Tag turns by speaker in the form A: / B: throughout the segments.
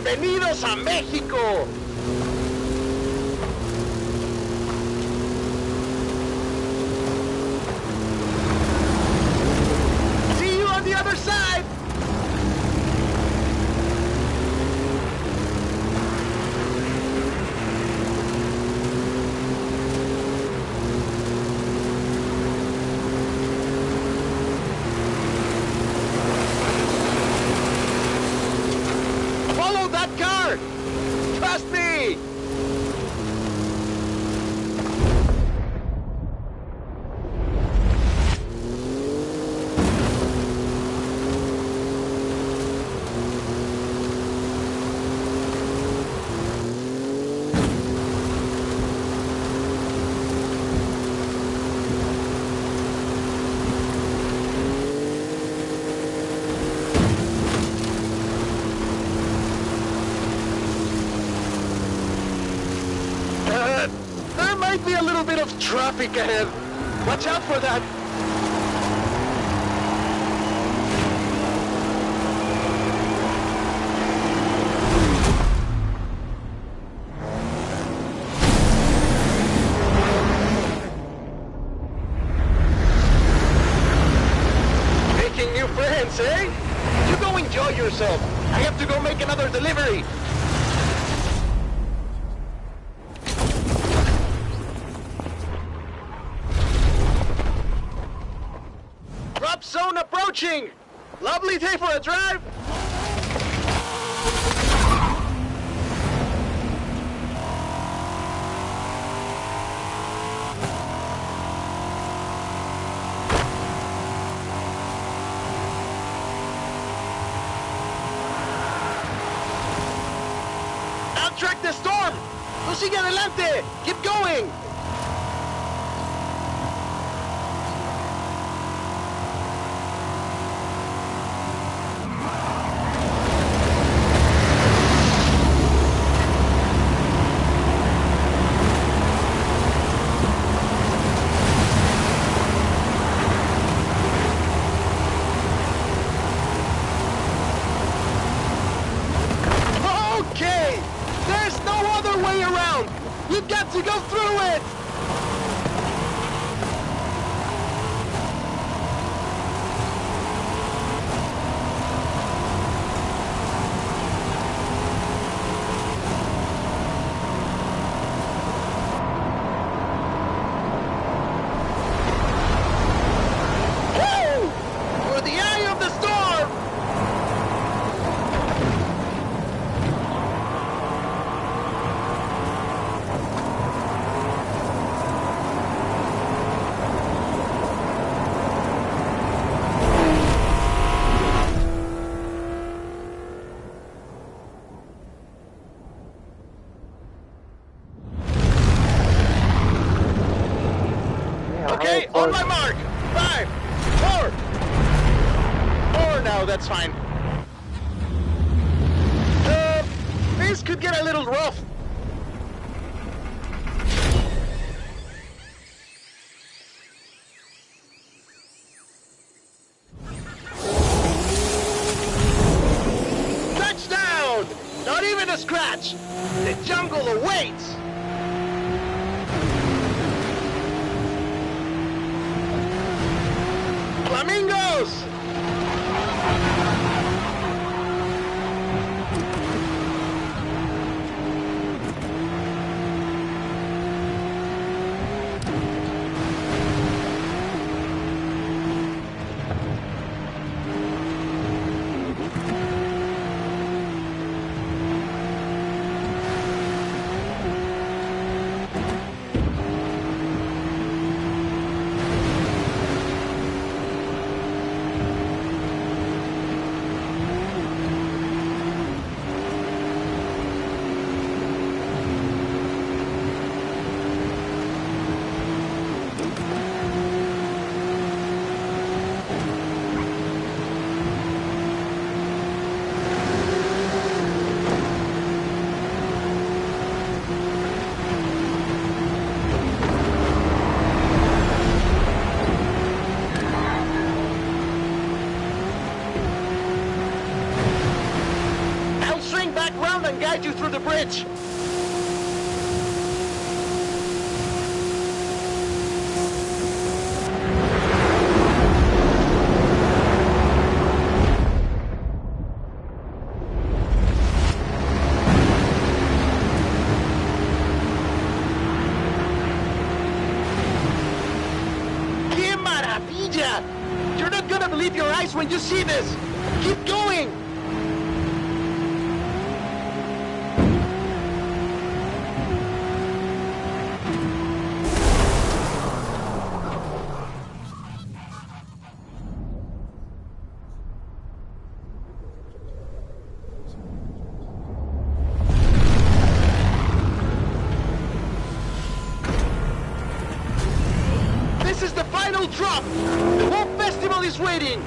A: Bienvenidos a México! See you on the other side! Follow that car! Trust me! There might be a little bit of traffic ahead. Watch out for that. Making new friends, eh? You go enjoy yourself. I have to go make another delivery. Drop zone approaching! Lovely day for a drive! Track the storm! Tú sigue adelante! Keep going! Okay! There's no other way around! You've got to go through it! Woo! For the eye of the storm! Okay, on my mark. 5, 4. 4 now, that's fine. This could get a little rough. Touchdown! Not even a scratch. The jungle awaits. Flamingos! the bridge! ¡Qué maravilla! You're not gonna believe your eyes when you see this! Keep going! This is the final drop! The whole festival is waiting!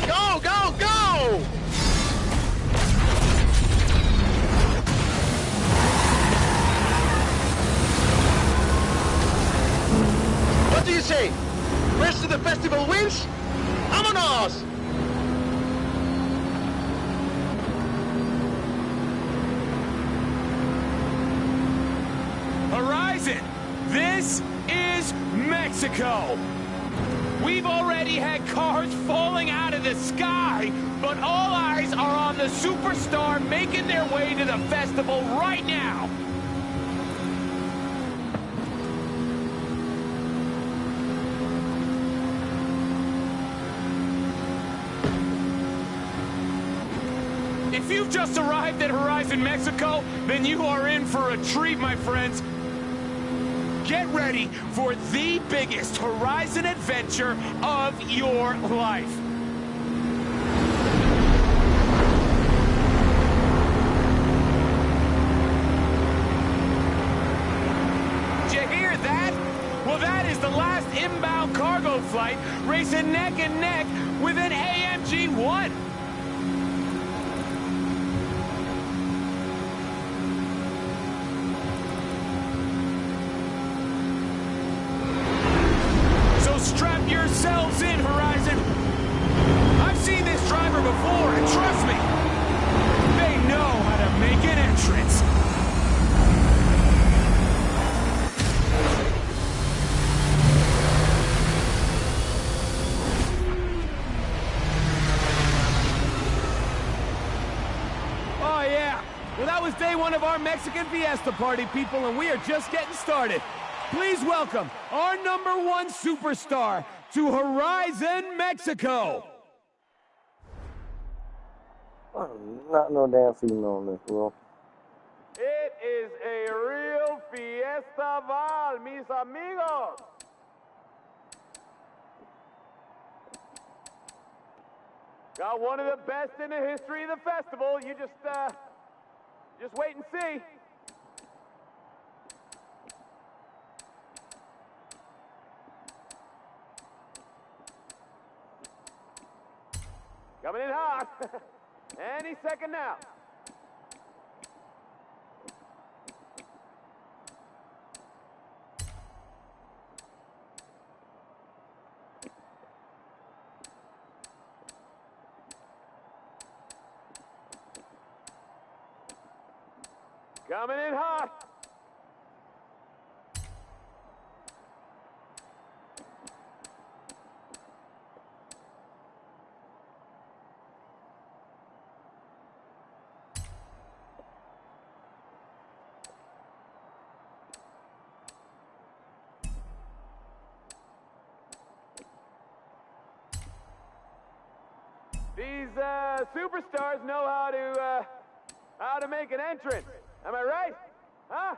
A: Go, go, go! What do you say? Rest of the festival wins? ¡Vámonos!
B: Horizon, this is Mexico. We've already had cars falling out of the sky, but all eyes are on the superstar making their way to the festival right now. If you've just arrived at Horizon Mexico, then you are in for a treat, my friends. Get ready for the biggest Horizon adventure of your life. Did you hear that? Well, that is the last inbound cargo flight racing neck and neck with an AMG-1. Strap yourselves in, Horizon. I've seen this driver before, and trust me, they know how to make an entrance. Oh, yeah. Well, that was day one of our Mexican Fiesta party, people, and we are just getting started. Please welcome our #1 superstar to Horizon Mexico.
C: Not no damn female on this, bro.
A: It is a real fiestaval, mis amigos! Got one of the best in the history of the festival. You just wait and see. Coming in hot. Any second now. Coming in hot. These superstars know how to make an entrance. Am I right? Huh?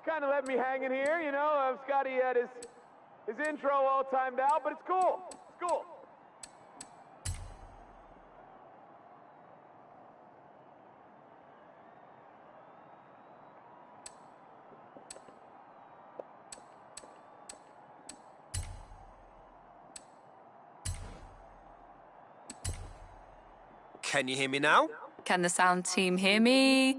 A: Kind of let me hanging here, you know. Scotty had his intro all timed out, but it's cool. It's cool.
D: Can you hear me now?
E: Can the sound team hear me?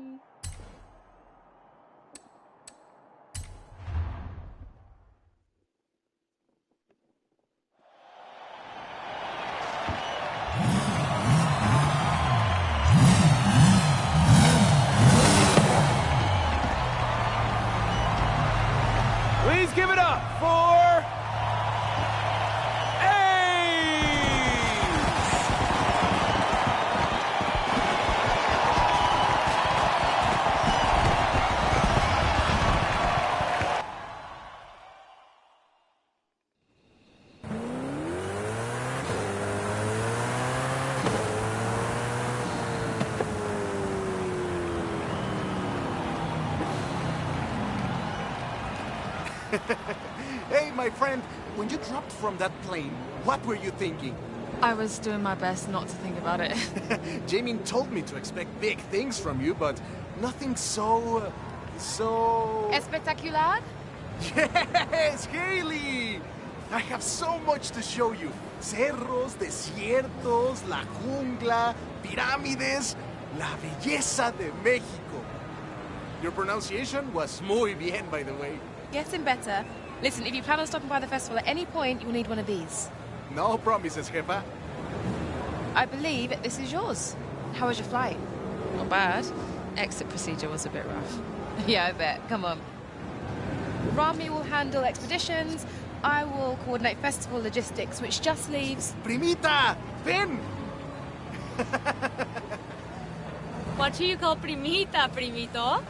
B: Please give it up for
F: Hey, my friend, when you dropped from that plane, what were you thinking?
E: I was doing my best not to think about it.
F: Jamie told me to expect big things from you, but nothing so...
G: Espectacular?
F: Yes, Haley! I have so much to show you. Cerros, desiertos, la jungla, pirámides, la belleza de México. Your pronunciation was muy bien, by the way.
G: Getting better. Listen, if you plan on stopping by the festival at any point, you'll need one of these.
F: No promises, jefa.
G: I believe this is yours. How was your flight?
E: Not bad. Exit procedure was a bit rough.
G: Yeah, I bet. Come on. Rami will handle expeditions. I will coordinate festival logistics, which just leaves...
F: Primita, ven!
H: What do you call primita, primito?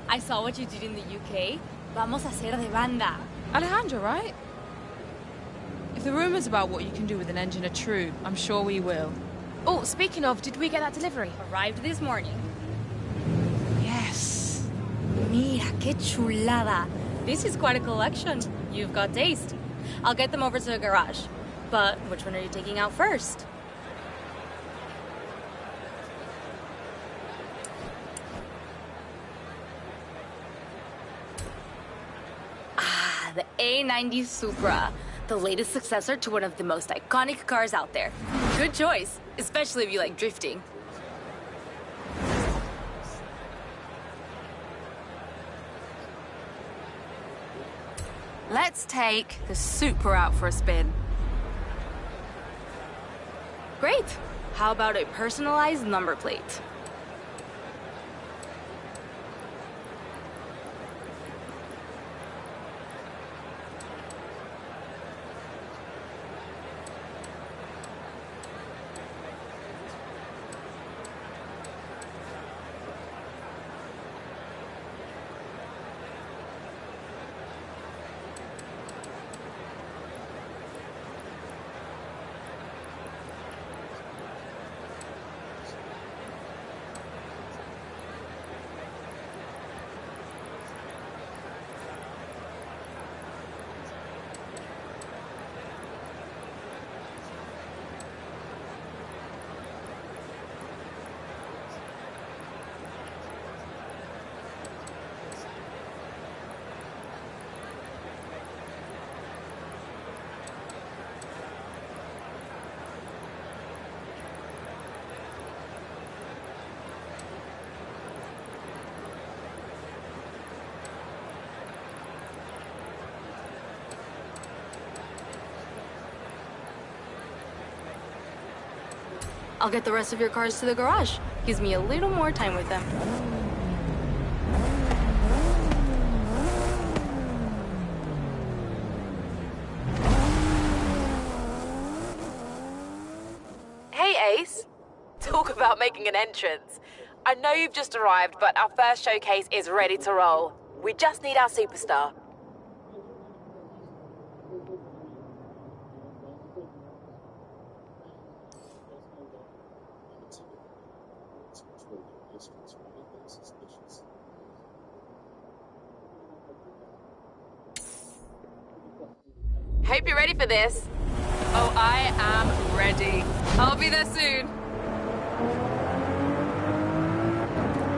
H: I saw what you did in the UK. Vamos a hacer de banda.
E: Alejandro, right? If the rumors about what you can do with an engine are true, I'm sure we will.
G: Oh, speaking of, did we get that delivery?
H: Arrived this morning.
E: Yes.
H: Mira, qué chulada. This is quite a collection. You've got taste. I'll get them over to the garage. But which one are you taking out first? The A90 Supra, the latest successor to one of the most iconic cars out there. Good choice, especially if you like drifting.
E: Let's take the Supra out for a spin.
H: Great. How about a personalized number plate? I'll get the rest of your cars to the garage. Gives me a little more time with them.
I: Hey, Ace. Talk about making an entrance. I know you've just arrived, but our first showcase is ready to roll. We just need our superstar. Hope you're ready for this.
E: Oh, I am ready. I'll be there soon.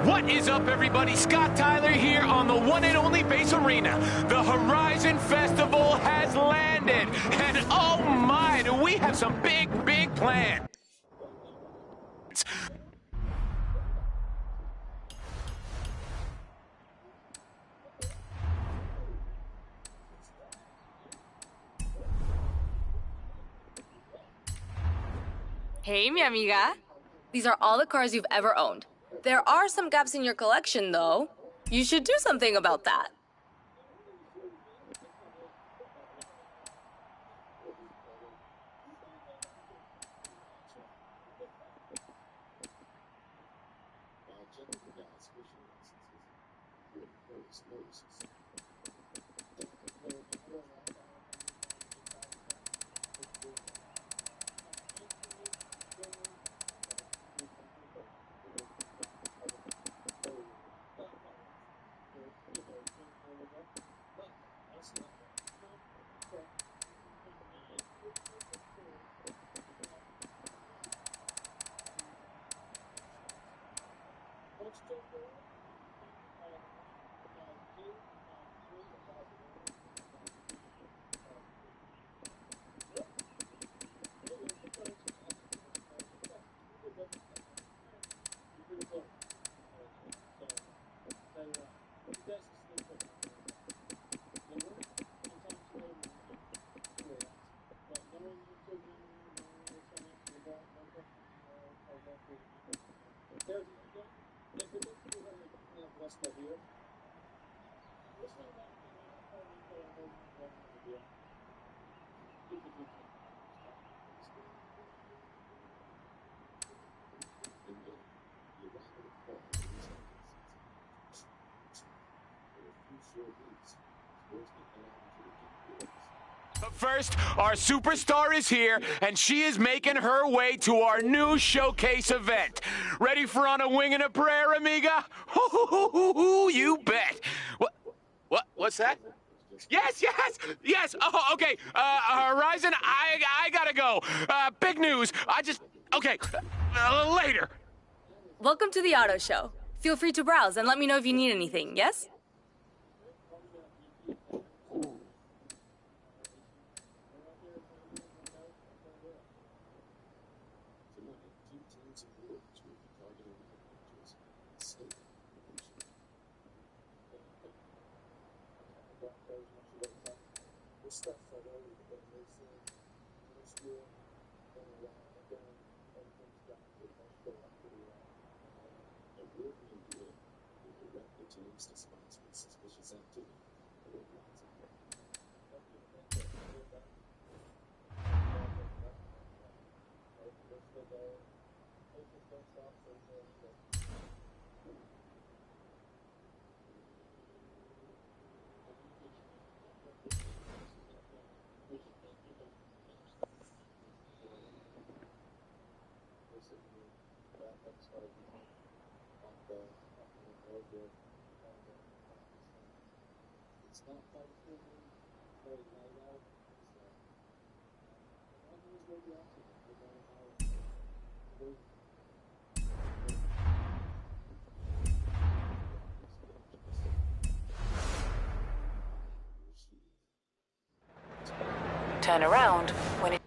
B: What is up, everybody? Scott Tyler here on the one and only Base Arena. The Horizon Festival has landed, and oh my, do we have some big plans.
H: Hey, mi amiga. These are all the cars you've ever owned. There are some gaps in your collection, though. You should do something about that.
B: But first, our superstar is here, and she is making her way to our new showcase event. Ready for On a Wing and a Prayer, amiga? You bet. What's that? Yes. Oh, okay. Horizon, I gotta go. Big news. Okay. Later.
H: Welcome to the auto show. Feel free to browse and let me know if you need anything, yes?
I: Turn around when it...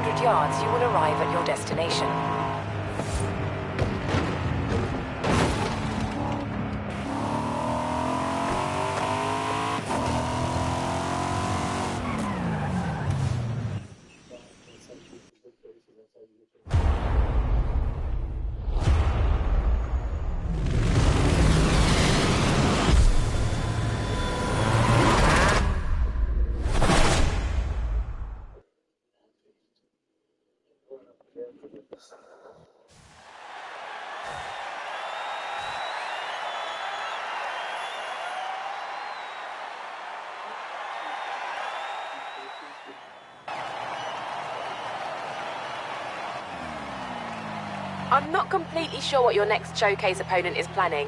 I: 200 yards, you will arrive at your destination. I'm not completely sure what your next showcase opponent is planning.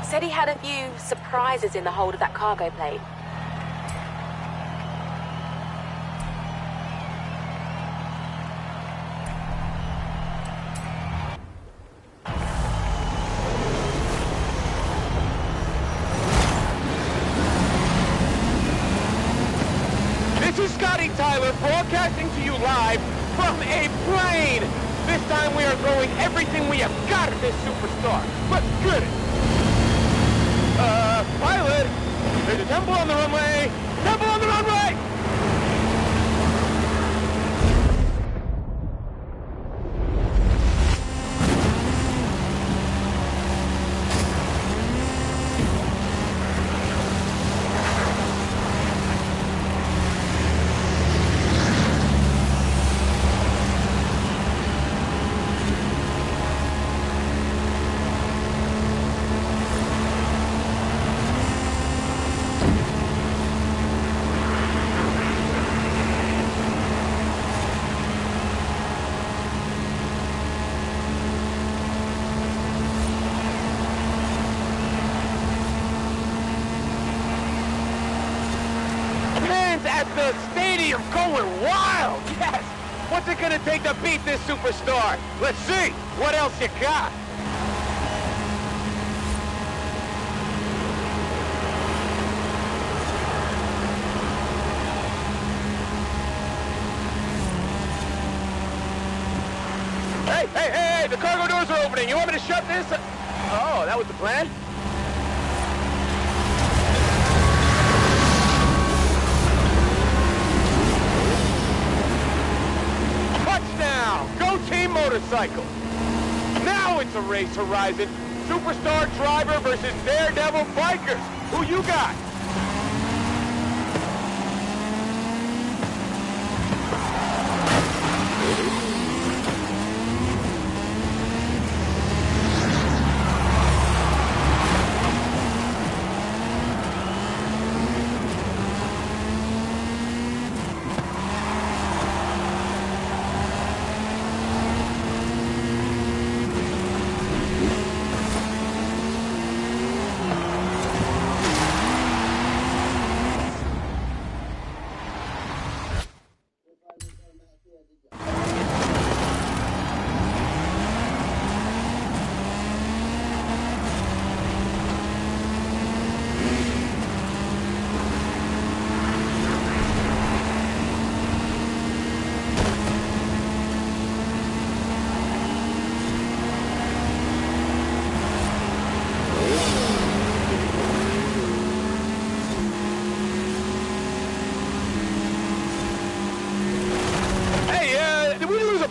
I: Said he had a few surprises in the hold of that cargo plane.
B: This is Scotty Tyler broadcasting to you live from a plane. This time we are throwing everything we have got at this superstar. Let's get it. Pilot, there's a temple on the runway. Temple on the runway! At the stadium going wild, yes! What's it gonna take to beat this superstar? Let's see, what else you got? Hey, the cargo doors are opening. You want me to shut this? Oh, that was the plan? Go Team Motorcycle! Now it's a race, Horizon. Superstar driver versus daredevil bikers. Who you got?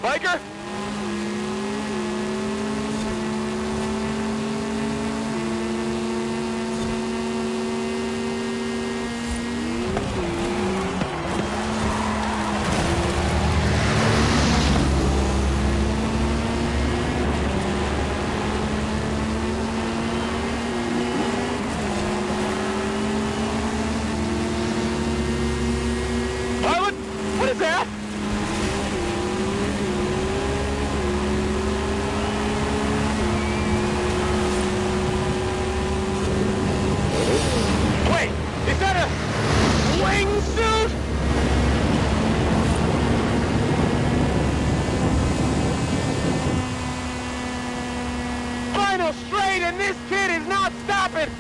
B: Biker? Pilot? What is that? Is that a wingsuit? Final straight, and this kid is not stopping.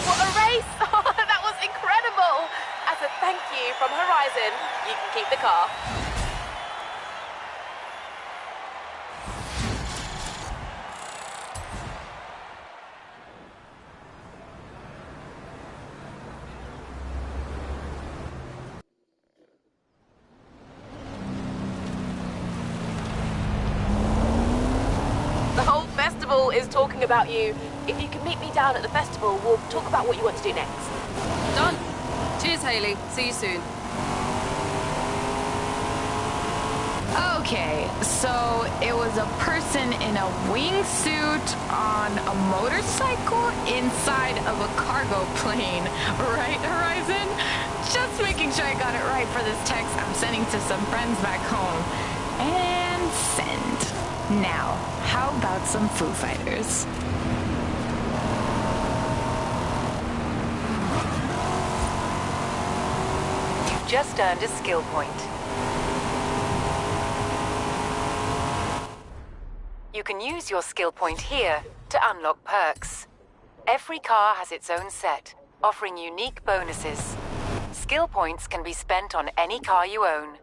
I: What a race! That was incredible! As a thank you from Horizon, you can keep the car. The whole festival is talking about you. If you can meet me down at the festival, we'll talk about what you want to do next.
E: Done. Cheers, Haley. See you soon.
D: Okay, so it was a person in a wingsuit on a motorcycle inside of a cargo plane, right, Horizon? Just making sure I got it right for this text I'm sending to some friends back home. And send. Now, how about some Foo Fighters?
I: You've just earned a skill point. You can use your skill point here to unlock perks. Every car has its own set, offering unique bonuses. Skill points can be spent on any car you own.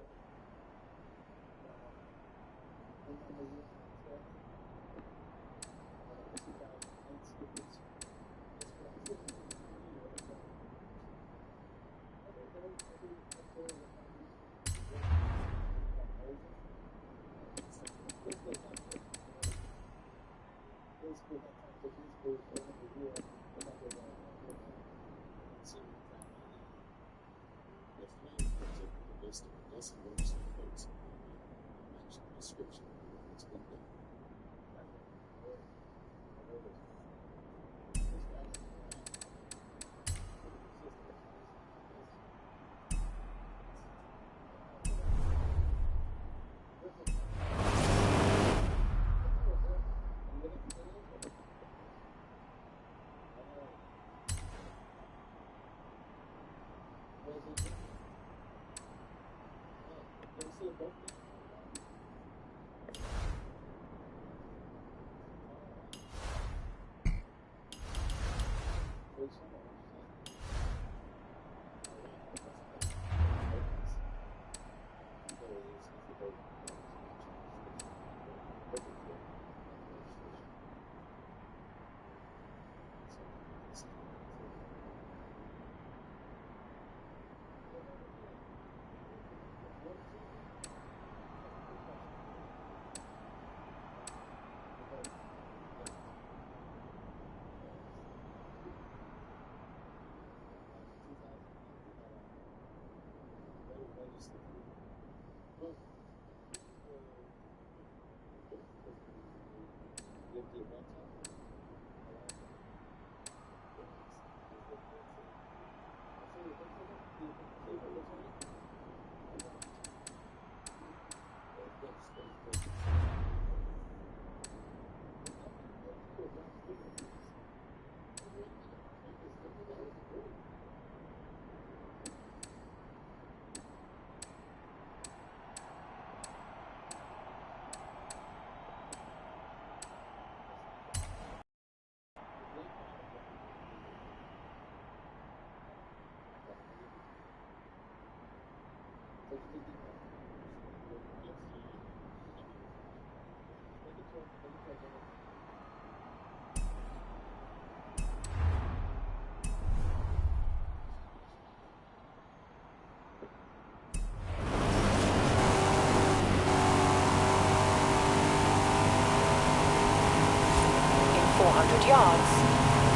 I: 200 yards,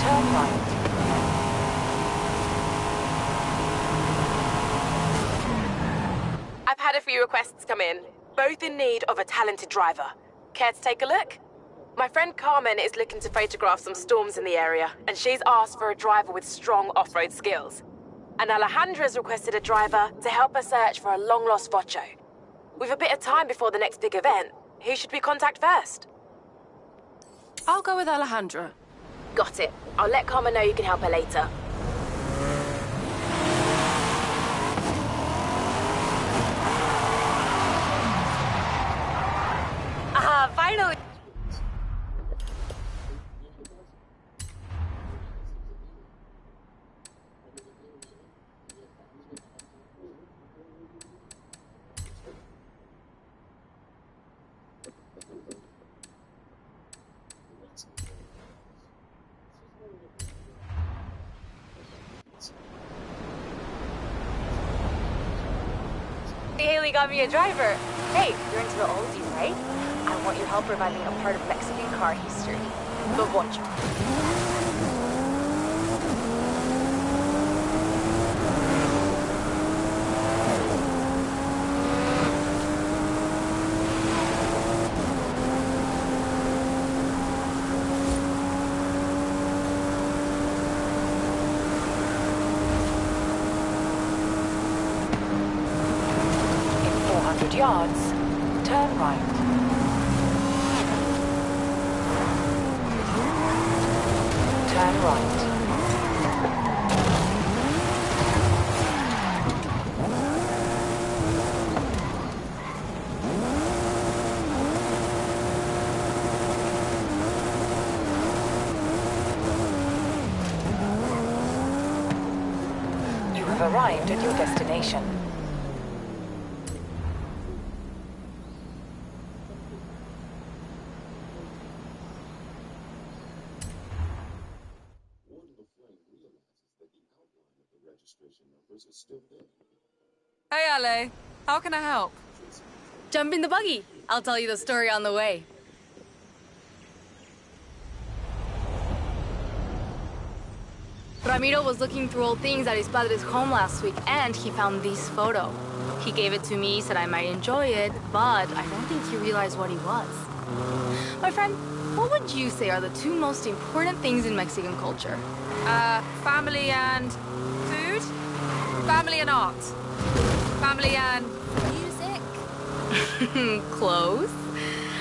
I: turn right.
J: I've had a few requests come in, both in need of a talented driver. Care to take a look? My friend Carmen is looking to photograph some storms in the area, and she's asked for a driver with strong off-road skills. And Alejandra's requested a driver to help her search for a long-lost Vocho. With a bit of time before the next big event, who should we contact first?
E: I'll go with Alejandra.
J: Got it. I'll let Carmen know you can help her later.
H: Finally! Haley got me a driver. Hey, you're into the oldies, right? I want your help reviving a part of Mexican car history. The Vocho.
I: In 400 yards, turn right. Turn right. You have arrived at your destination.
E: Hey, Ale. How can I help?
H: Jump in the buggy. I'll tell you the story on the way. Ramiro was looking through old things at his padre's home last week, and he found this photo. He gave it to me, said I might enjoy it, but I don't think he realized what he was. My friend, what would you say are the two most important things in Mexican culture?
E: Family and food? Family and art? Family and music?
H: Close.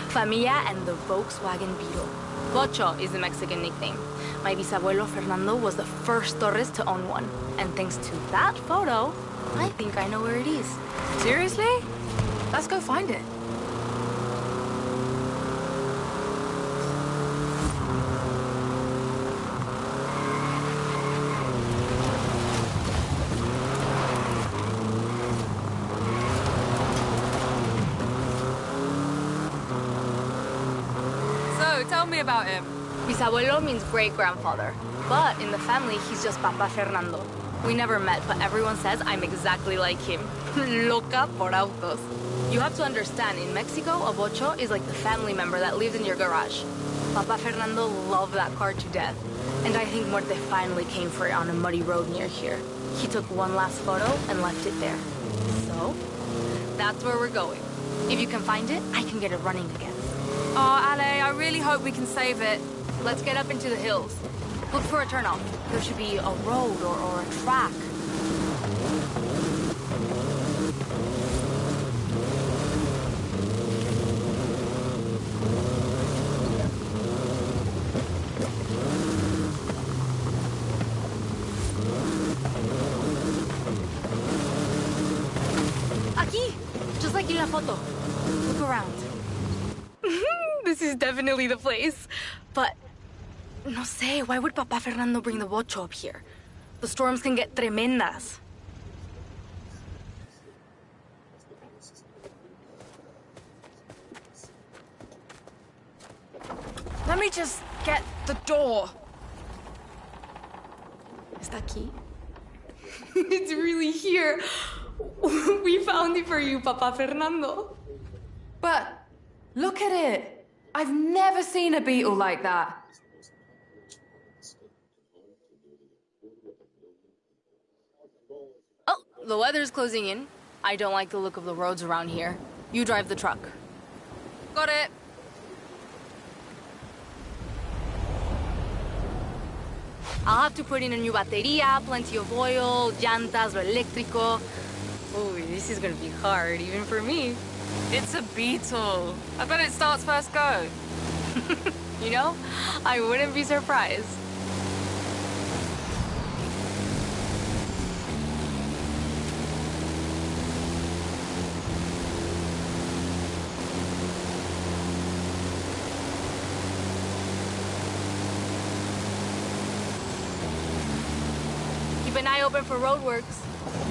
H: Familia and the Volkswagen Beetle. Vocho is the Mexican nickname. My bisabuelo Fernando was the first Torres to own one. And thanks to that photo, I think I know where it is.
E: Seriously? Let's go find it. So, tell me about him.
H: Bisabuelo means great-grandfather. But in the family, he's just Papa Fernando. We never met, but everyone says I'm exactly like him. Loca por autos. You have to understand, in Mexico, a Vocho is like the family member that lives in your garage. Papa Fernando loved that car to death. And I think Muerte finally came for it on a muddy road near here. He took one last photo and left it there. So, that's where we're going. If you can find it, I can get it running again.
E: Oh, Ale, I really hope we can save it.
H: Let's get up into the hills. Look for a turnoff. There should be a road or a track. Aquí! Just like in la foto. Look around. This is definitely the place. But, no sé, why would Papa Fernando bring the Vocho up here? The storms can get tremendas.
E: Let me just get the door. Está aquí?
G: It's really here. We found it for you, Papa Fernando.
E: But look at it. I've never seen a beetle like that.
H: the weather's closing in. I don't like the look of the roads around here. You drive the truck.
E: Got it.
H: I'll have to put in a new batería, plenty of oil, llantas, lo eléctrico. Oh, this is gonna be hard, even for me.
E: It's a Beetle. I bet it starts first go.
H: You know, I wouldn't be surprised. Keep an eye open for roadworks.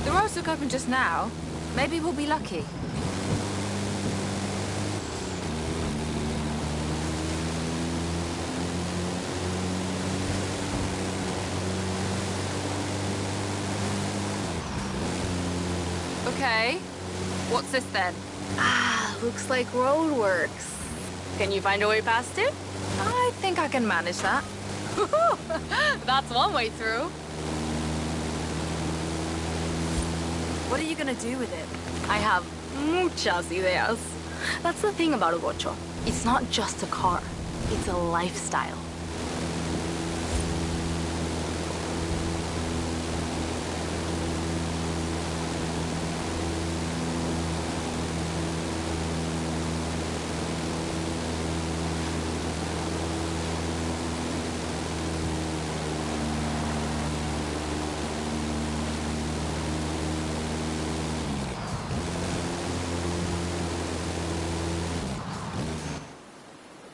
E: The roads look open just now. Maybe we'll be lucky. Okay. What's this then?
H: Ah, looks like roadworks. Can you find a way past it?
E: I think I can manage that.
H: That's one way through.
E: What are you gonna do with it?
H: I have muchas ideas. That's the thing about a gocho. It's not just a car. It's a lifestyle.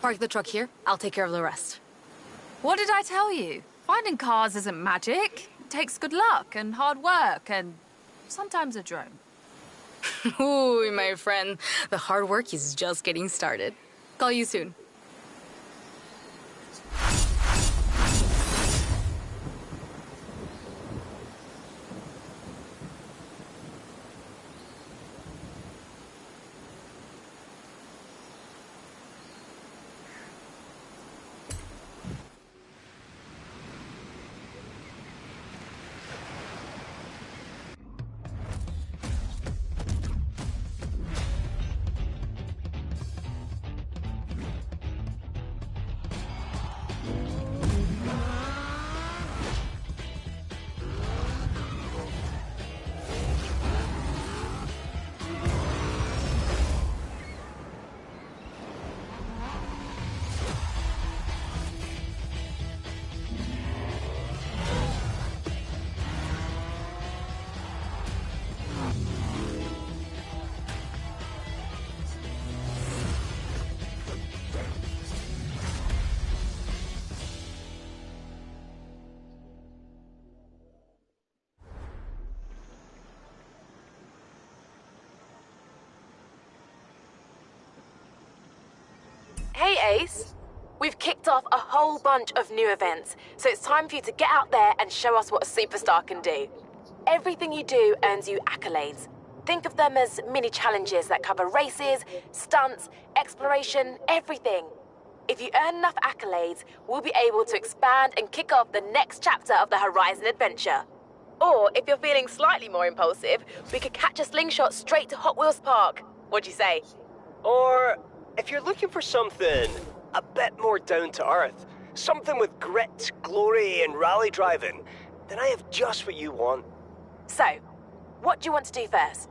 H: Park the truck here. I'll take care of the rest.
E: What did I tell you? Finding cars isn't magic. It takes good luck and hard work and sometimes a drone.
H: Ooh, my friend. The hard work is just getting started. Call you soon.
J: Hey, Ace. We've kicked off a whole bunch of new events, so it's time for you to get out there and show us what a superstar can do. Everything you do earns you accolades. Think of them as mini challenges that cover races, stunts, exploration, everything. If you earn enough accolades, we'll be able to expand and kick off the next chapter of the Horizon adventure. Or, if you're feeling slightly more impulsive, we could catch a slingshot straight to Hot Wheels Park. What'd you say?
K: Or, if you're looking for something a bit more down to earth, something with grit, glory, and rally driving, then I have just what you want.
J: So, what do you want to do first?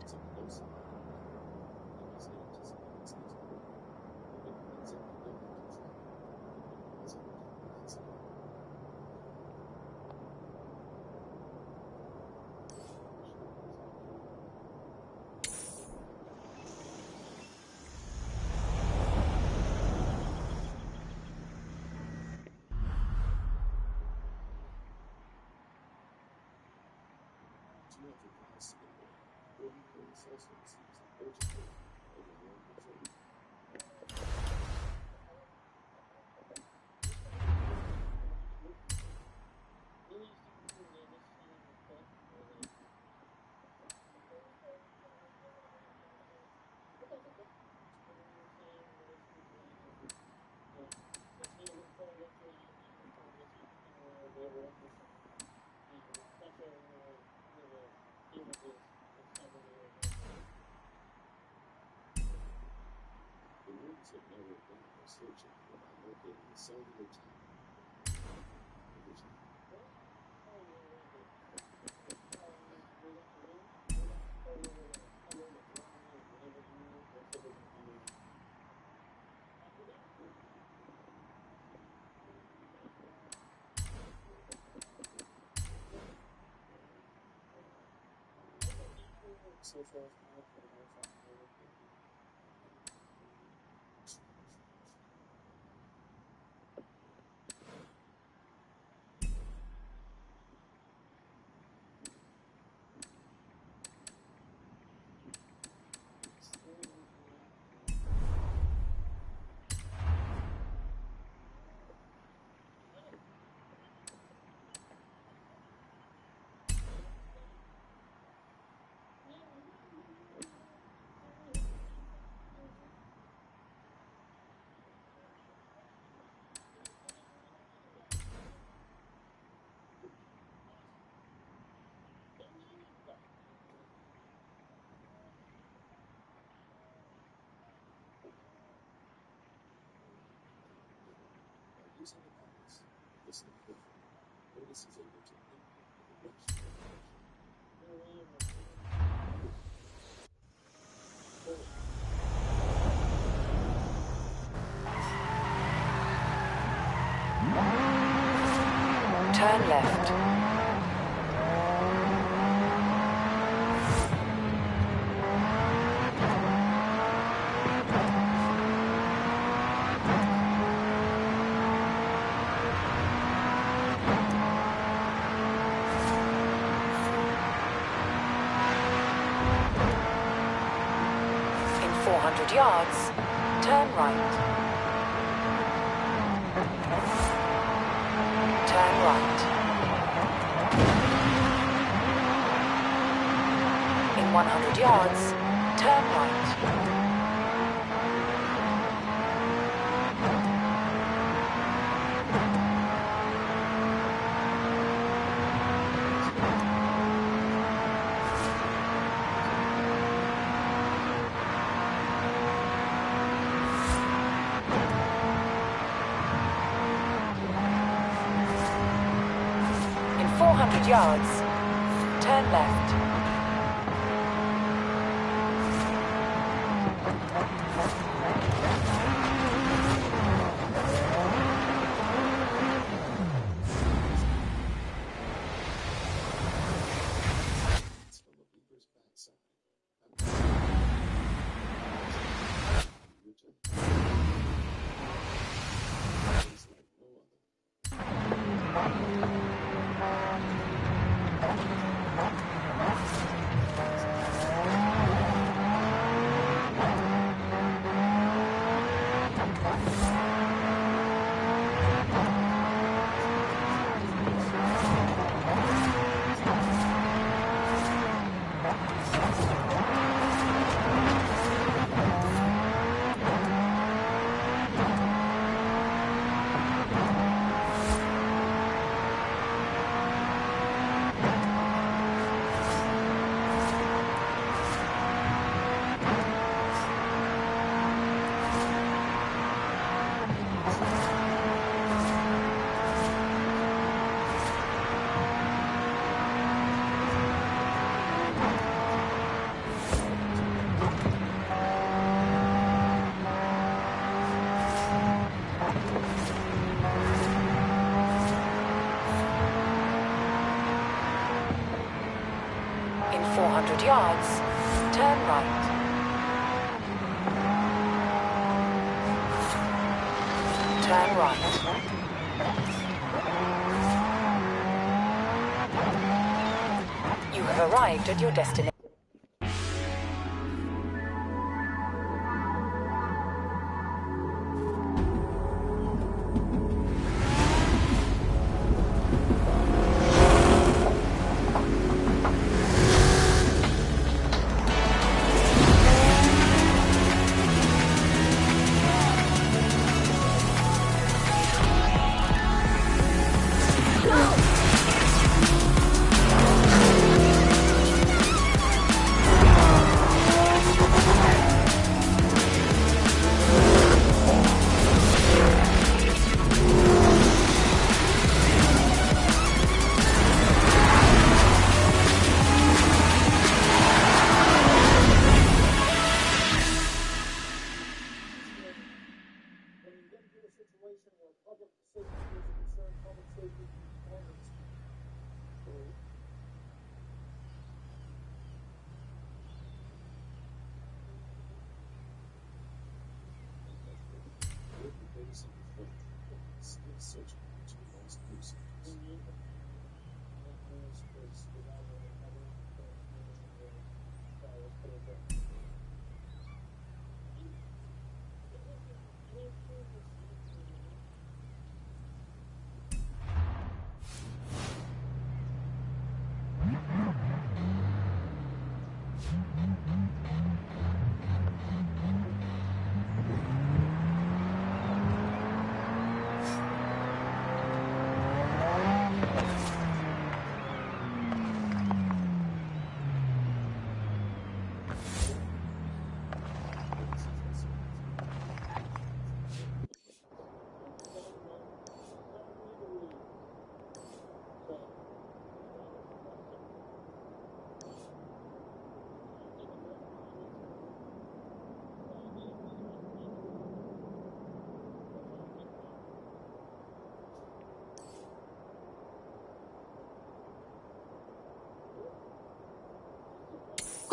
I: Turn left. In 400 yards, turn right. Turn right. In 100 yards, turn right. In 400 yards, turn left. In 400 yards, turn right. Turn right. You have arrived at your destination.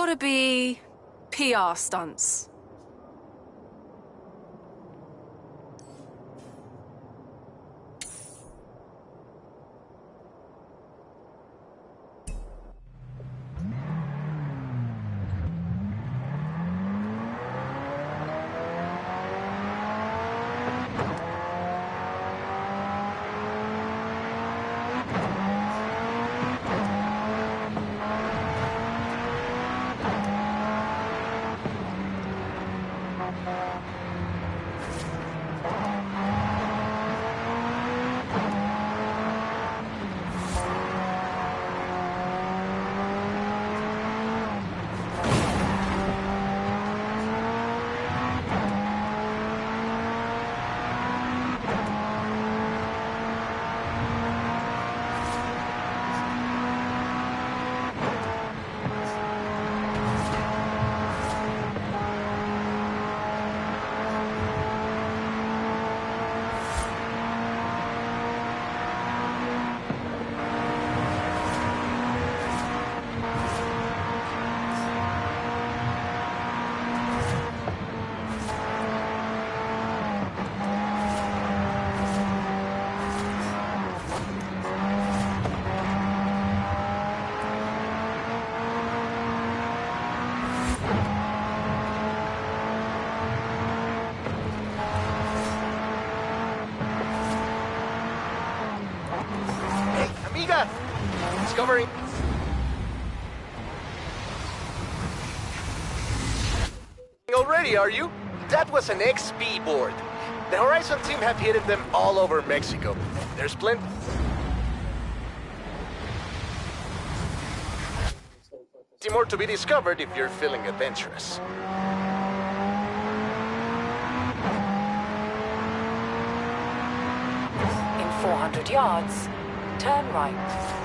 E: Gotta be PR stunts.
F: Amiga! Discovering. Already, are you? That was an XP board. The Horizon team have hidden them all over Mexico. There's plenty more to be discovered if you're feeling adventurous.
I: In 400 yards, turn right.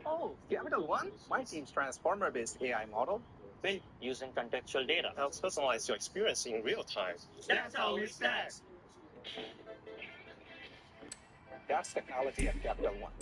L: Oh, Capital One? My team's transformer-based AI model, built using contextual data, helps personalize your experience in real time. That's how it's fast. That's technology at Capital One.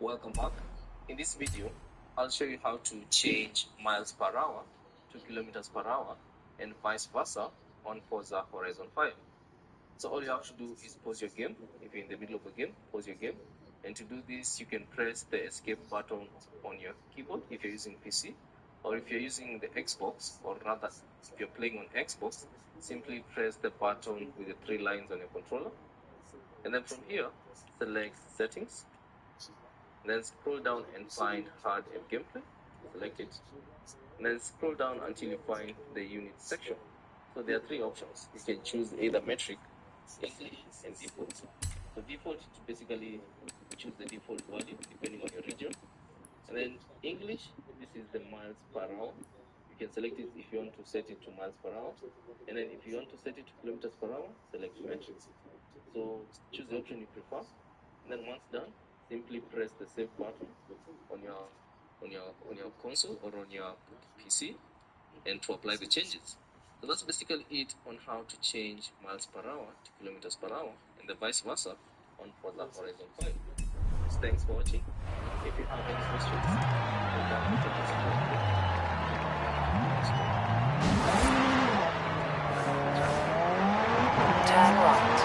L: Welcome back. In this video, I'll show you how to change miles per hour to kilometers per hour and vice versa on Forza Horizon 5. So all you have to do is pause your game. If you're in the middle of a game, pause your game. And to do this, you can press the escape button on your keyboard if you're using PC, or if you're using the Xbox, or rather, if you're playing on Xbox, simply press the button with the 3 lines on your controller. And then from here, select Settings. Then scroll down and find Hard and Gameplay. Select it. And then scroll down until you find the Unit section. So there are 3 options. You can choose either Metric, English, and Default. So default is basically choose the default value depending on your region. And then English, this is the miles per hour. You can select it if you want to set it to miles per hour. And then if you want to set it to kilometers per hour, select Metric. So choose the option you prefer. And then once done, simply press the save button on your console or on your PC and to apply the changes. So that's basically it on how to change miles per hour to kilometers per hour and the vice versa on Forza Horizon 5. So thanks for watching. If you have any questions, go down to the
I: Turn right.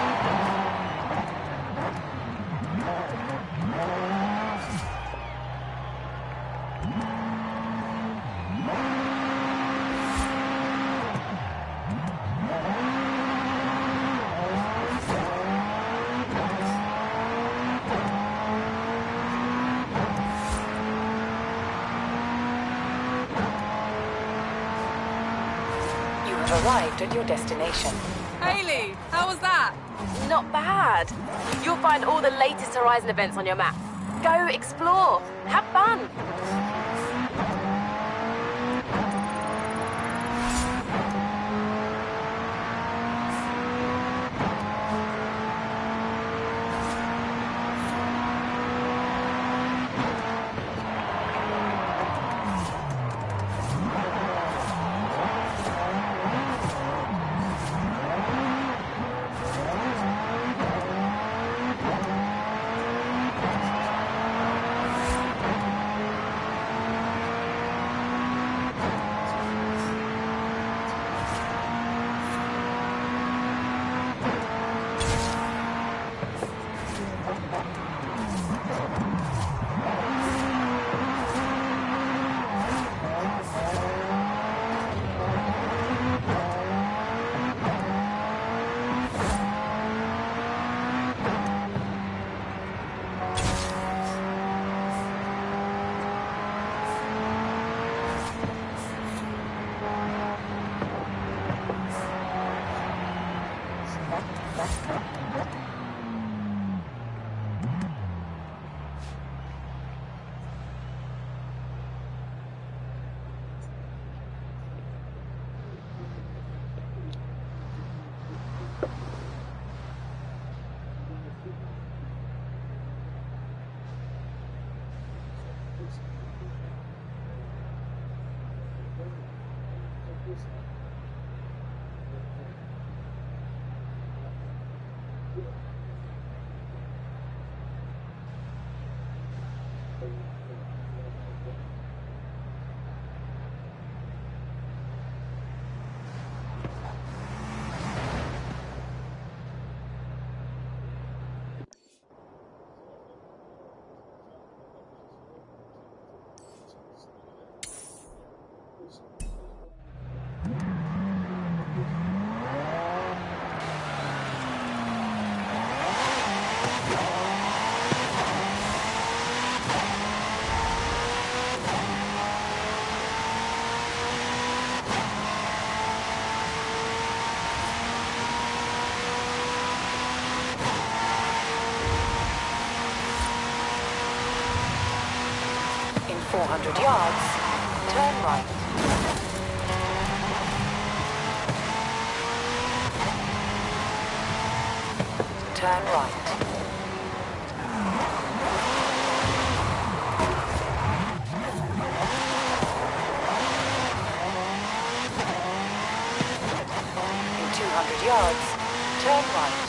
I: Arrived at your destination.
J: Hayley, how was that? Not bad. You'll find all the latest Horizon events on your map. Go explore. Have fun.
I: In 400 yards, turn right. Turn right. In 200 yards, turn right.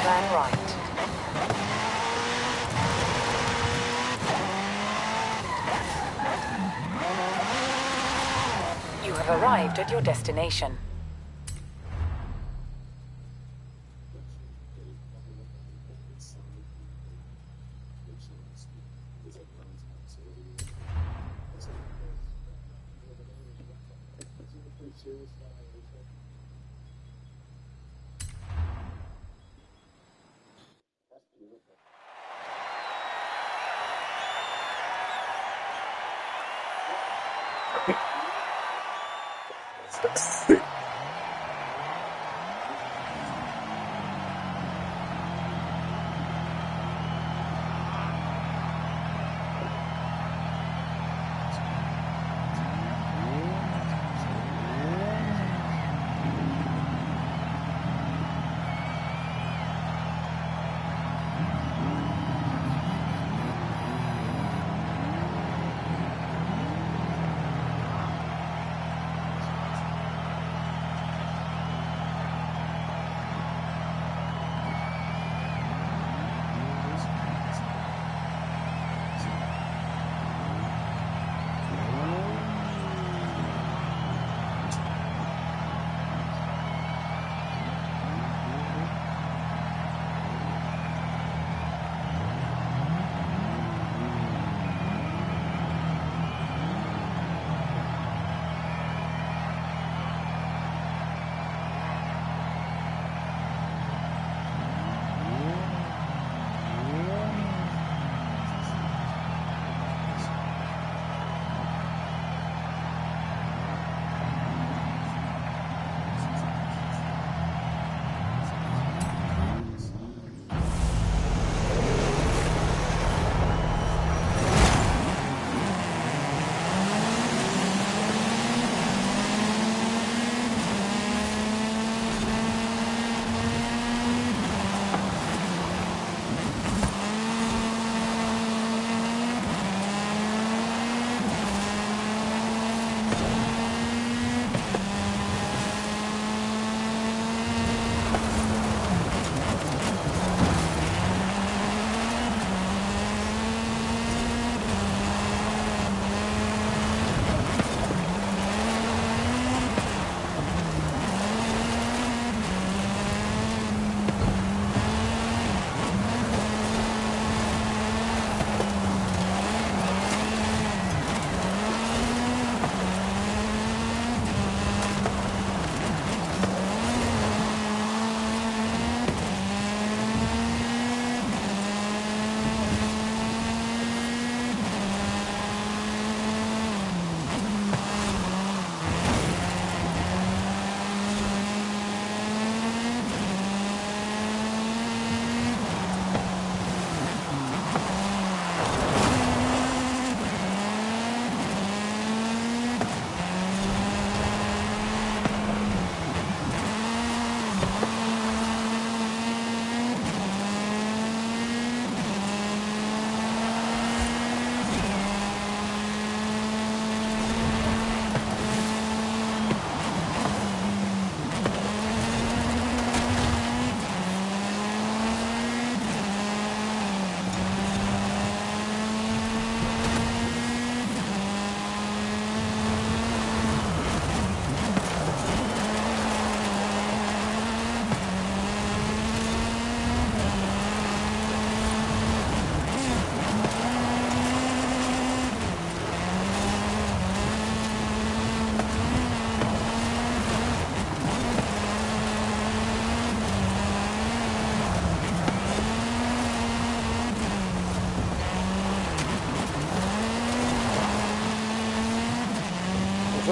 I: Turn right. You have arrived at your destination.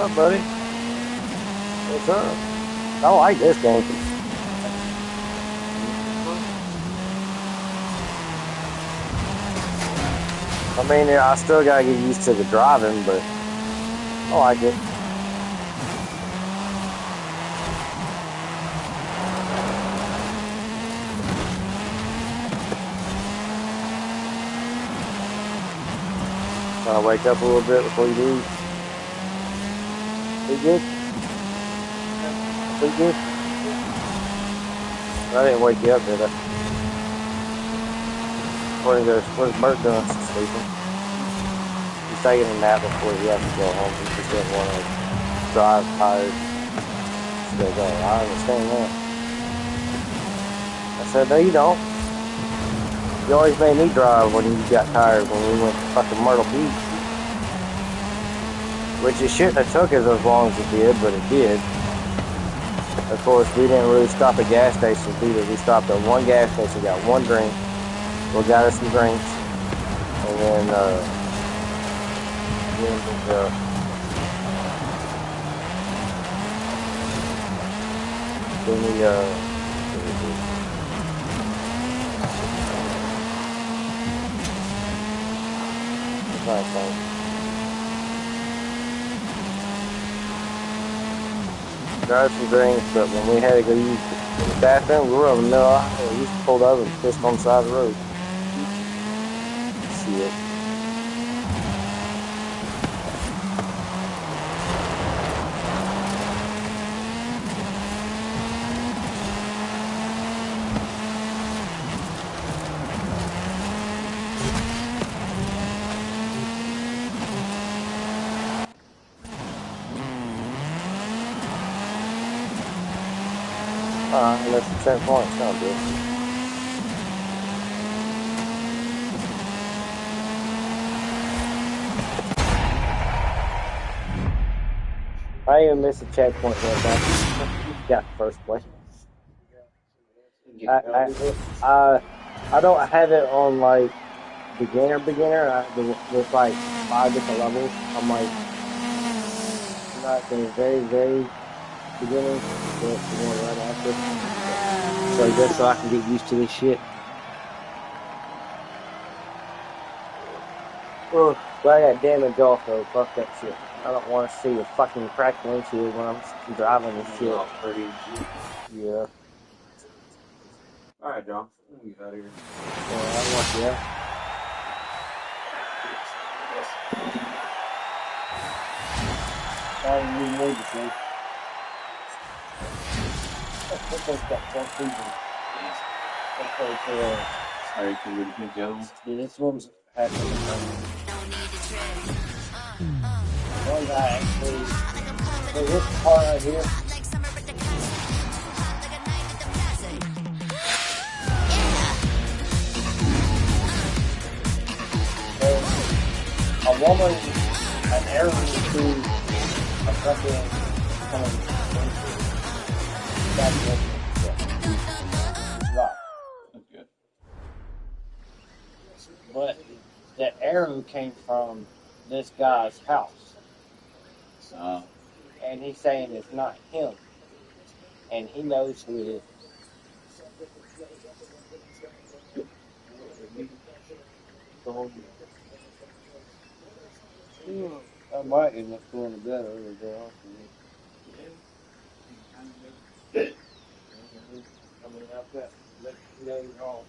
C: up, buddy? What's up? I like this game. I mean, I still gotta get used to the driving, but I like it. Trying to wake up a little bit before you leave. We good? We good? I didn't wake you up, did I? Where's Bert doing? Sleeping. He's taking a nap before he has to go home. He just didn't want to drive tired. She goes, oh, I understand that. I said, no, you don't. You always made me drive when you got tired when we went to fucking Myrtle Beach. Which it shouldn't have took us as long as it did, but it did. Of course, we didn't really stop at gas stations either. We stopped at one gas station, got one drink. We got us some drinks. And then got some drinks, but when we had to go use the bathroom, we were in the middle of the highway. We just pulled over and pissed on the side of the road. Shit. That's the checkpoint. Sounds good. I even missed a checkpoint here, but you got the first place. I don't have it on like beginner. There's like 5 different levels. I'm like not the very beginning, but the one right after. So just so I can get used to this shit. Oh, but I got damage off though. Fuck that shit. I don't want to see a fucking cracked windshield when I'm driving this shit. Yeah.
M: Alright, John. We'll get out of here.
C: Yeah. I didn't even need to say.
M: Sorry, can we go?
C: Yeah, this one's happening. One guy actually. So this part right here. A woman, an arrow to a fucking that's right.
M: That's good.
C: But the arrow came from this guy's house. And he's saying it's not him. And he knows who it is. I might end up going to bed early there. I mean, I've got 2 days off.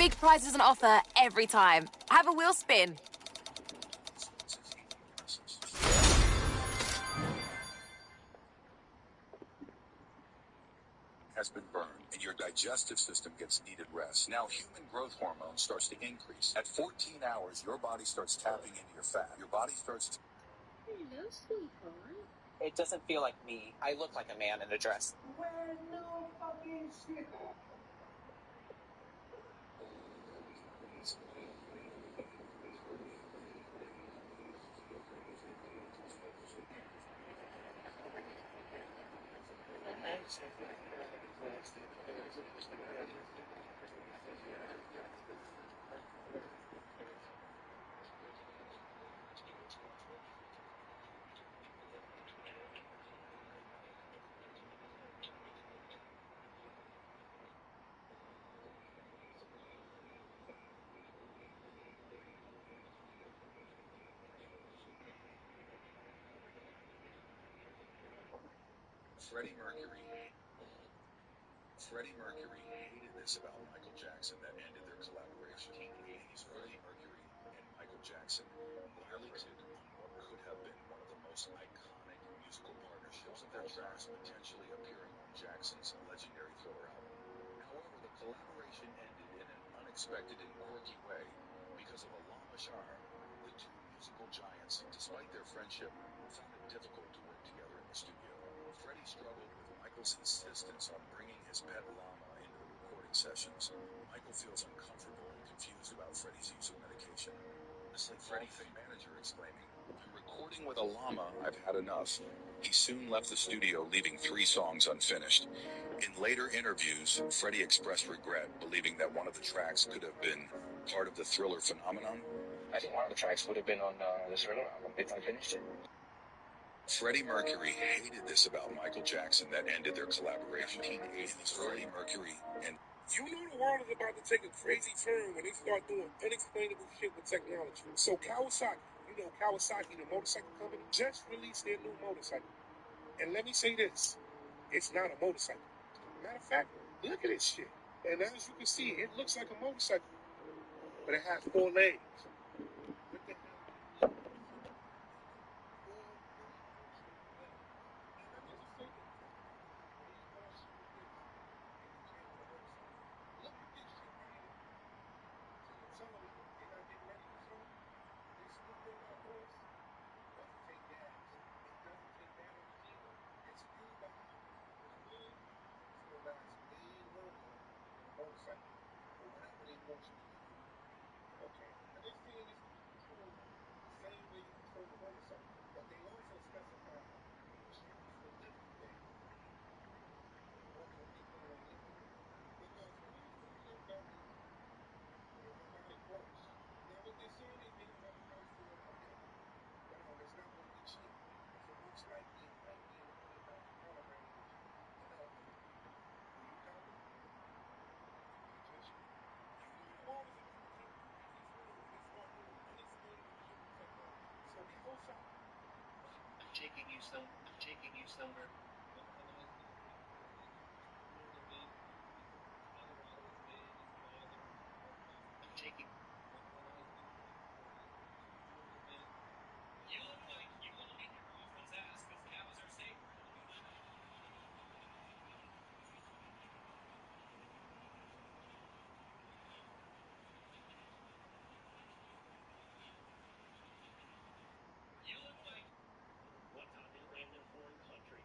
J: Big prizes on offer every time. Have a wheel spin.
N: Has been burned, and your digestive system gets needed rest. Now, human growth hormone starts to increase. At 14 hours, your body starts tapping into your fat. Your body starts.
O: Hello, sweetheart.
P: It doesn't feel like me. I look like a man in a dress.
O: Well, no fucking shit.
N: Freddie Mercury hated this about Michael Jackson that ended their collaboration. Freddie Mercury and Michael Jackson nearly did on what could have been one of the most iconic musical partnerships of their tracks potentially appearing on Jackson's legendary Thriller album. However, the collaboration ended in an unexpected and quirky way because of a llama charm. The two musical giants, despite their friendship, found it difficult to work together in the studio. Freddie struggled with Michael's insistence on bringing his pet llama into the recording sessions. Michael feels uncomfortable and confused about Freddie's use of medication. Honestly, Freddie, the manager, exclaiming, "I'm recording with a llama. I've had enough." He soon left the studio, leaving 3 songs unfinished. In later interviews, Freddie expressed regret, believing that one of the tracks could have been part of the Thriller phenomenon.
P: I think one of the tracks would have been on the Thriller album if I finished it.
N: Freddie Mercury hated this about Michael Jackson that ended their collaboration. Freddie Mercury and
Q: you know the world is about to take a crazy turn when they start doing unexplainable shit with technology. So Kawasaki, Kawasaki, the motorcycle company, just released their new motorcycle. And let me say this, it's not a motorcycle. Matter of fact, look at this shit. And as you can see, it looks like a motorcycle, but it has 4 legs. What the hell?
O: I'm taking you somewhere. I'm taking. You look like you want to beat your girlfriend's ass because cows are safe around you. You look like what's on your random foreign country.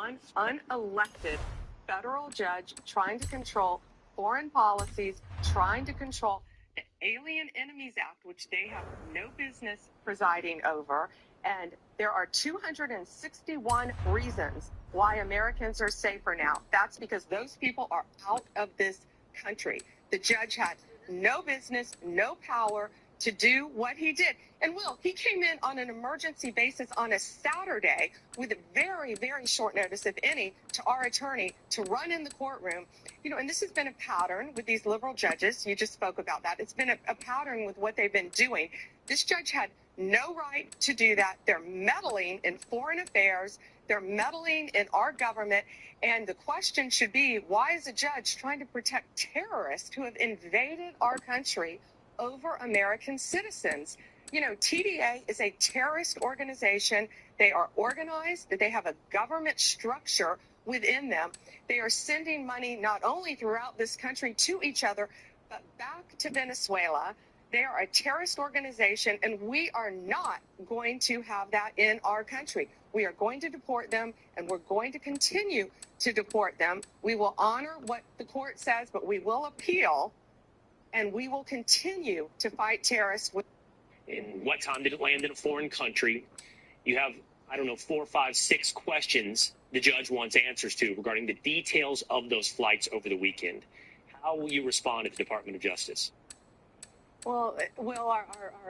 R: one unelected federal judge trying to control foreign policies, trying to control the Alien Enemies Act, which they have no business presiding over. And there are 261 reasons why Americans are safer now. That's because those people are out of this country. The judge had no business, no power to do what he did. And Will, he came in on an emergency basis on a Saturday with a very, very short notice, if any, to our attorney to run in the courtroom. You know, and this has been a pattern with these liberal judges. You just spoke about that. It's been a pattern with what they've been doing. This judge had no right to do that. They're meddling in foreign affairs. They're meddling in our government. And the question should be, why is a judge trying to protect terrorists who have invaded our country over American citizens? You know, TDA is a terrorist organization. They are organized, they have a government structure within them. They are sending money not only throughout this country to each other, but back to Venezuela. They are a terrorist organization, and we are not going to have that in our country. We are going to deport them, and we're going to continue to deport them. We will honor what the court says, but we will appeal, and we will continue to fight terrorists.
S: In what time did it land in a foreign country? You have, I don't know, 4, 5, 6 questions the judge wants answers to regarding the details of those flights over the weekend. How will you respond at the Department of Justice?
R: Well, Will, our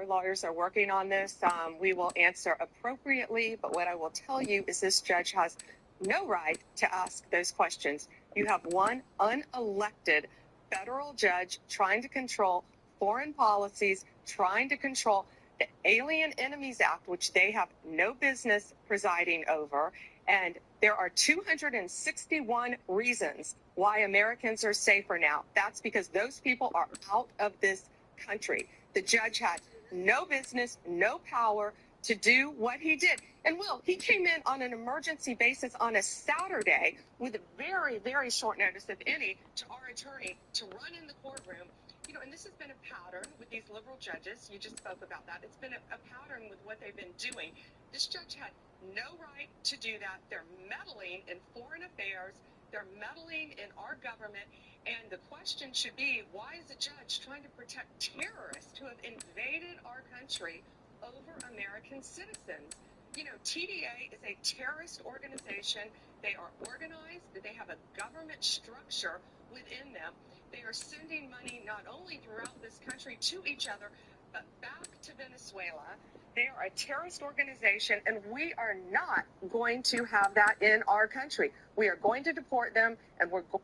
R: lawyers are working on this. We will answer appropriately, but what I will tell you is this judge has no right to ask those questions. You have one unelected federal judge trying to control foreign policies, trying to control the Alien Enemies Act, which they have no business presiding over. And there are 261 reasons why Americans are safer now. That's because those people are out of this country. The judge had no business, no power to do what he did. And Will, he came in on an emergency basis on a Saturday with a very, very short notice, if any, to our attorney to run in the courtroom. You know, and this has been a pattern with these liberal judges. You just spoke about that. It's been a pattern with what they've been doing. This judge had no right to do that. They're meddling in foreign affairs. They're meddling in our government. And the question should be, why is a judge trying to protect terrorists who have invaded our country over American citizens? You know, TDA is a terrorist organization. They are organized. They have a government structure within them. They are sending money not only throughout this country to each other, but back to Venezuela. They are a terrorist organization, and we are not going to have that in our country. We are going to deport them, and we're going.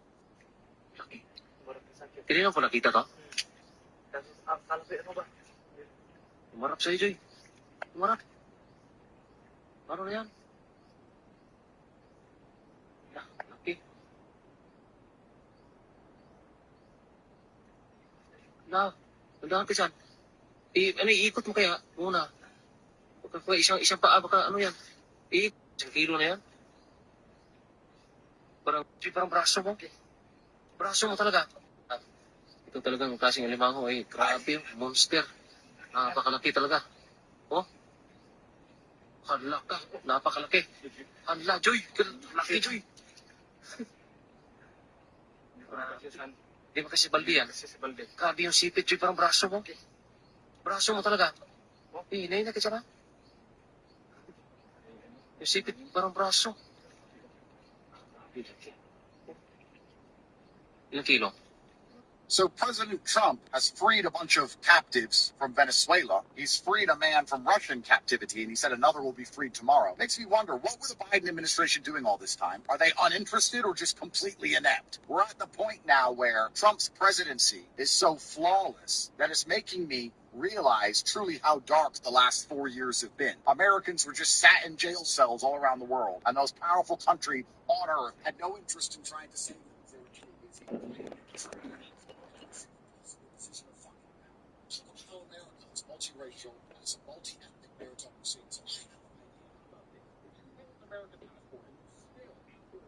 L: Kanina ko nakita ka? Umarap sa'yo, Joy. Umarap. Ano na yan? Laki. Nandahan ka dyan. Iikot mo kaya muna. Baka isang paa, baka ano yan. Isang kilo na yan. Parang braso mo. Braso mo talaga. Ito talagang klaseng alimango ay grabe, monster. Napakalaki talaga. Oh. Hala ka, napakalaki. Hala, Joy. Laki, Joy. Hindi mo kasi baldi yan. Grabe yung sipit, Joy. Parang braso mo. Braso mo talaga. Hinay na ka dyan, ha? Yung sipit, parang braso. Ilang kilo?
T: So President Trump has freed a bunch of captives from Venezuela. He's freed a man from Russian captivity, and he said another will be freed tomorrow. Makes me wonder, what were the Biden administration doing all this time? Are they uninterested or just completely inept? We're at the point now where Trump's presidency is so flawless that it's making me realize truly how dark the last 4 years have been. Americans were just sat in jail cells all around the world, and the most powerful country on earth had no interest in trying to save them. They were too busy. How America is multiracial and is a multi-ethnic meritocracy. So I have an idea about it. If you build an American passport, still, after the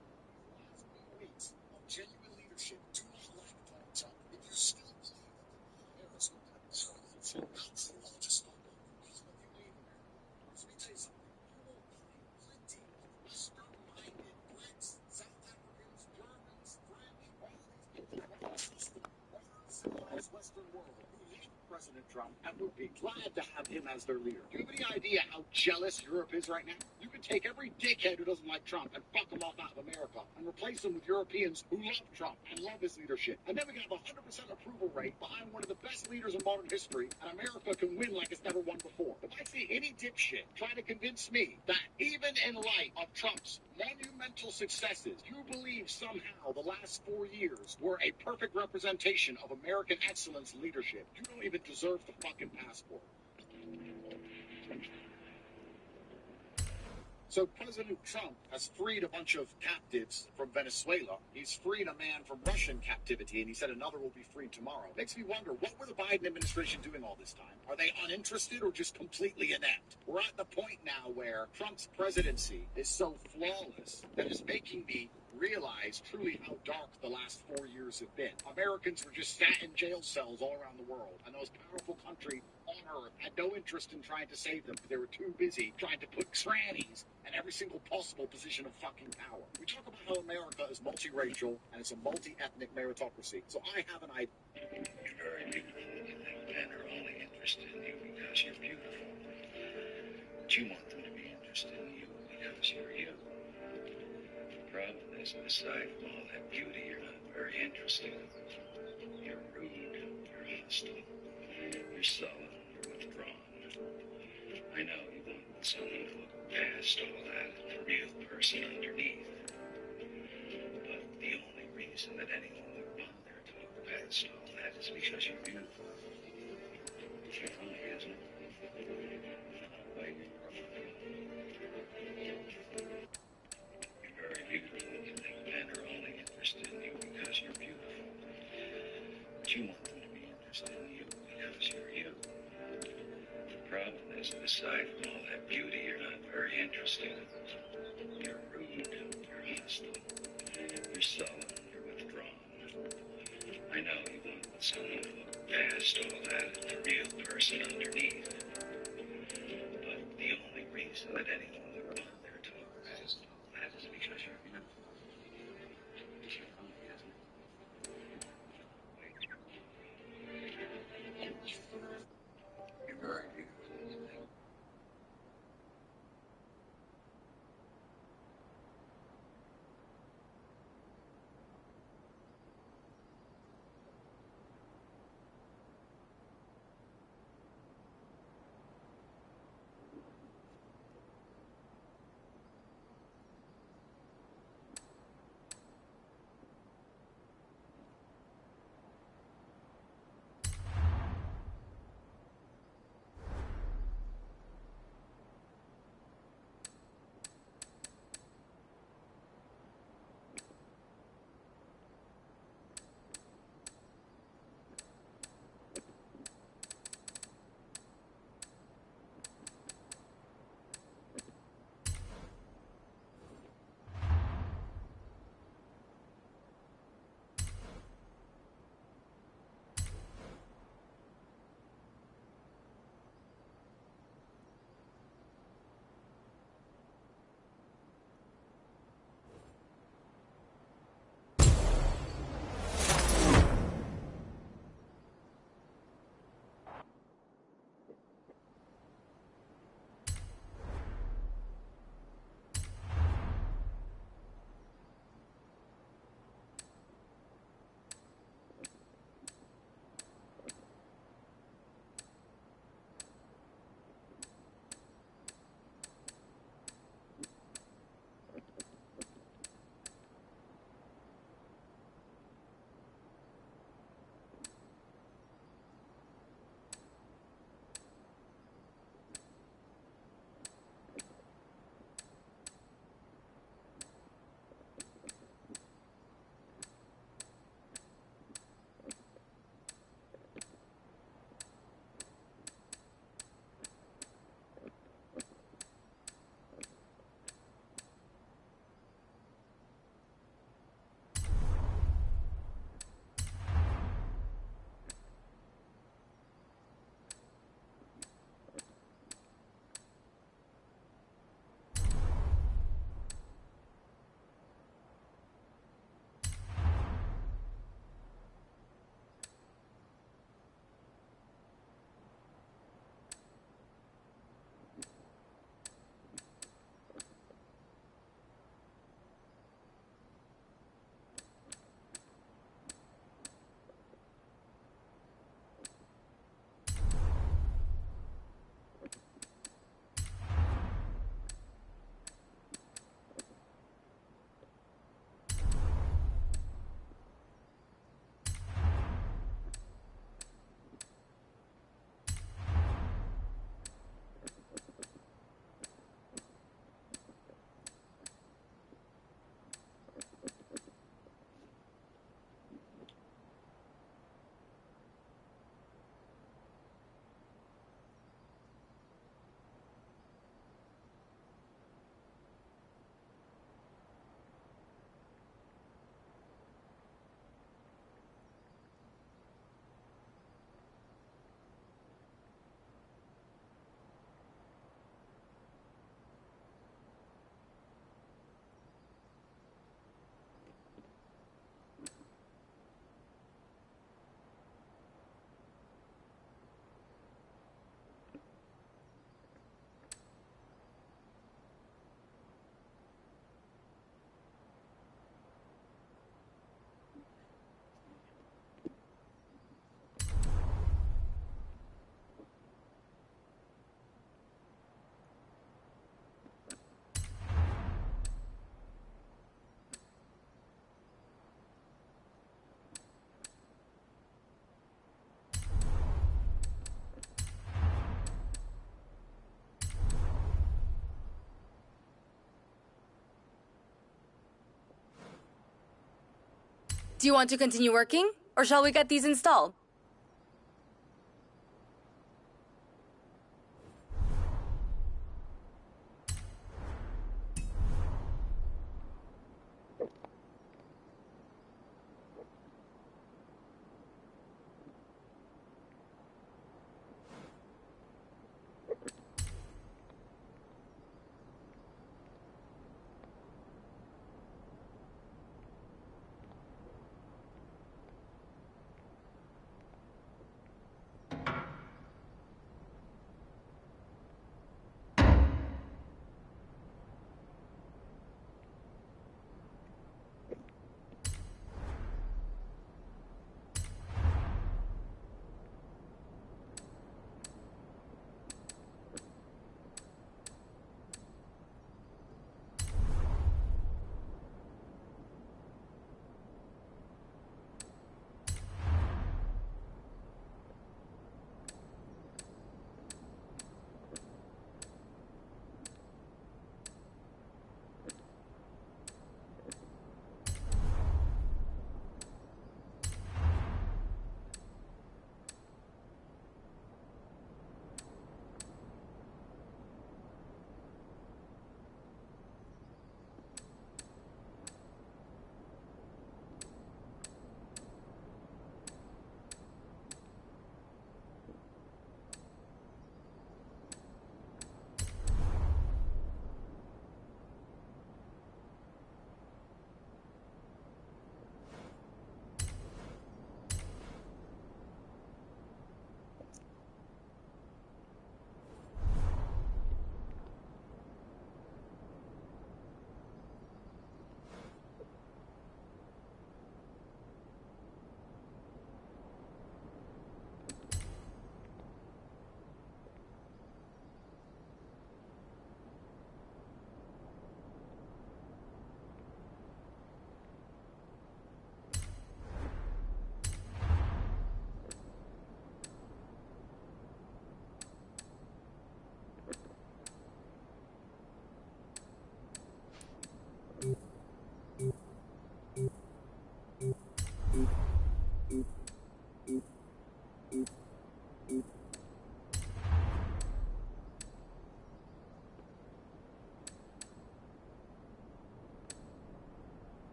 T: last 8 weeks of genuine leadership, do not like Donald Trump. If you still believe that Kamala Harris will have citizenship, I'll just stop it. That's what you need in America. So let me tell you something. You will find plenty of Western-minded, President Trump and would be glad to have him as their leader. Do you have any idea how jealous Europe is right now? You could take every dickhead who doesn't like Trump and fuck them off out of America and replace them with Europeans who love Trump and love his leadership. And then we can have a 100% approval rate behind one of the best leaders in modern history, and America can win like it's never won before. If I see any dipshit trying to convince me that even in light of Trump's monumental successes, you believe somehow the last 4 years were a perfect representation of American excellence leadership, you don't even deserve the fucking passport. So President Trump has freed a bunch of captives from Venezuela. He's freed a man from Russian captivity, and he said another will be freed tomorrow. Makes me wonder, what were the Biden administration doing all this time? Are they uninterested or just completely inept? We're at the point now where Trump's presidency is so flawless that it's making me realize truly how dark the last 4 years have been. Americans were just sat in jail cells all around the world, and the most powerful country on earth had no interest in trying to save them because they were too busy trying to put trannies in every single possible position of fucking power. We talk about how America is multiracial and it's a multi-ethnic meritocracy. So I have an idea.
U: You're very beautiful, and men are only interested in you because you're beautiful. But you want them to be interested in you because you're you. The problem is that aside from all that beauty, you're not very interesting. You're rude, you're hostile, you're sullen, you're withdrawn. I know you want someone to look past all that, the real person underneath. But the only reason that anyone would bother to look past all that is because you're beautiful. It's funny, isn't it? Wait. You're very beautiful. You think men are only interested in you because you're beautiful. But you want them to be interested in you because you're you. The problem is that aside from all that beauty, you're not very interesting. You're rude, you're hostile, you're sullen, you're withdrawn. I know you want someone to look past all that, the real person underneath. But the only reason that anyone would bother to look past all that is because you're beautiful. It's funny, isn't it? Wait. You're very beautiful, you think.
H: Do you want to continue working, or shall we get these installed?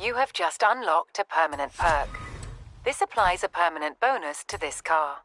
I: You have just unlocked a permanent perk. This applies a permanent bonus to this car.